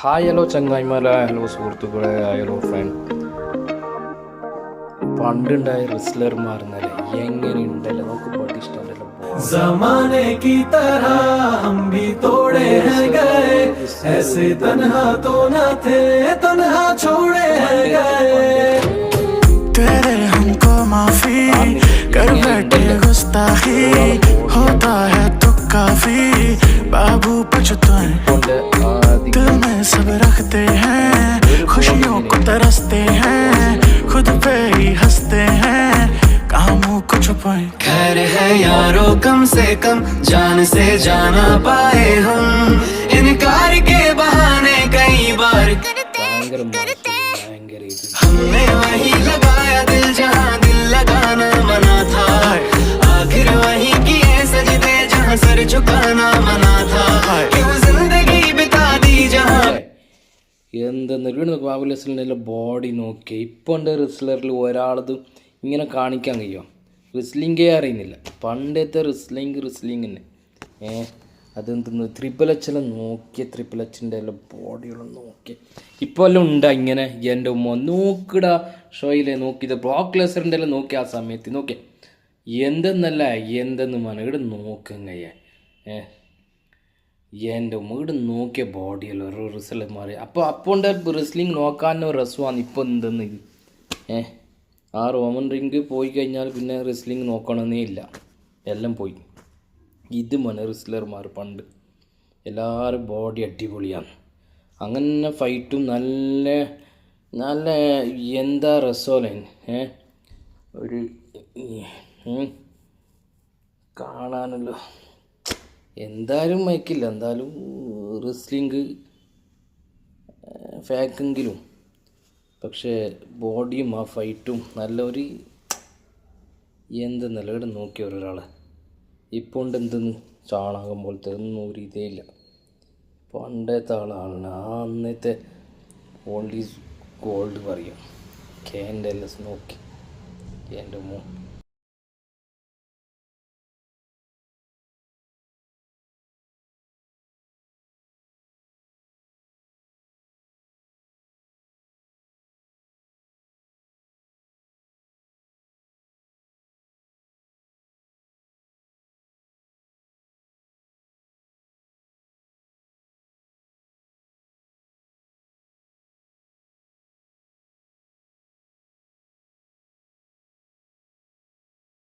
Hi hello ചങ്ങായിമാരെ, hello സുഹൃത്തുക്കളെ, hello friend. പണ്ടുണ്ടായ റിസ്ലർമാർ എന്നല്ലേ എങ്ങനെയുണ്ടല്ലോ, നമുക്ക് പാട്ട് ഇഷ്ടമല്ലല്ലോ. ज़माने की तरह हम भी तोड़े हैं गए, ऐसे तन्हा तो न थे, तन्हा छोड़े हैं गए. तेरे हमको माफी कर बैठे गुस्ताखी, होता है तो काफी बाबू पछताए. दिल में सब रखते हैं, खुशियों को तरसते हैं, खुद पे ही हंसते हैं, कामों को छुपाए. खैर है यारों कम से कम जान से जाना पाए हम, इनकार के बहाने कई बार हमने वही लगाया दिल जहां दिल लगाना मना था, आखिर वही किए सजदे जहां सर झुकाना मना था, क्यों जिंदगी बिता दी जहां. എന്തെന്ന് വീണ് ബാബുൽ റെസ്ലറിൻ്റെ ബോഡി നോക്കി ഇപ്പോൾ ഉണ്ട്. റെസ്ലറിൽ ഒരാളത് ഇങ്ങനെ കാണിക്കാൻ കഴിയുമോ? റിസ്ലിംഗേ അറിയുന്നില്ല. പണ്ടത്തെ റിസ്ലിംഗ് തന്നെ. അതെന്തെന്ന് ട്രിപ്പിൾ എച്ചെല്ലാം നോക്കിയ ട്രിപ്പിൾ എച്ചിൻ്റെ എല്ലാം ബോഡിയെല്ലാം നോക്കി ഇപ്പോൾ എല്ലാം ഉണ്ടാ ഇങ്ങനെ. എൻ്റെ ഉമ്മ നോക്കിടാ ഷോയിലെ നോക്കിയത് ബ്രോക്ക് ലെസ്നറിൻ്റെ എല്ലാം നോക്കി ആ സമയത്ത് നോക്കി എന്തെന്നല്ല എന്തെന്ന് മന ഇവിടെ നോക്കങ്ങയ്യ. എൻ്റെ ഉമ്മ ഇവിടെ നോക്കിയ ബോഡിയല്ലോ ഓരോ റിസൾട്ട് മാറി. അപ്പോൾ ഉണ്ട് റിസ്ലിംഗ് നോക്കാനോ രസമാണ്. ഇപ്പോൾ എന്തെന്ന് ഇത് ആ റോമൻ റിംഗ് പോയി കഴിഞ്ഞാൽ പിന്നെ റിസ്ലിംഗ് നോക്കണമെന്നേ ഇല്ല, എല്ലാം പോയി. ഇത് മന റിസ്ലർമാർ പണ്ട് എല്ലാവരും ബോഡി അടിപൊളിയാണ്. അങ്ങനെ ഫൈറ്റും നല്ല നല്ല എന്താ രസമല്ലേ ഒരു കാണാനല്ലോ. എന്തായാലും മയക്കില്ല, എന്തായാലും റിസ്ലിംഗ് ഫാക്കെങ്കിലും പക്ഷേ ബോഡിയും ആ ഫൈറ്റും നല്ലൊരു എന്തെന്നല്ല ഇവിടെ നോക്കിയ ഒരാളെ. ഇപ്പോൾ ഉണ്ട് എന്തെന്ന് ചാണകം പോലത്തെ ഒന്നും ഒരു ഇതേ ഇല്ല. പണ്ടത്തെ ആളാണ്. ആ അന്നത്തെ ഓൾഡ് ഈസ് ഗോൾഡ് പറയും. KNLS നോക്കി എൻ്റെ മോ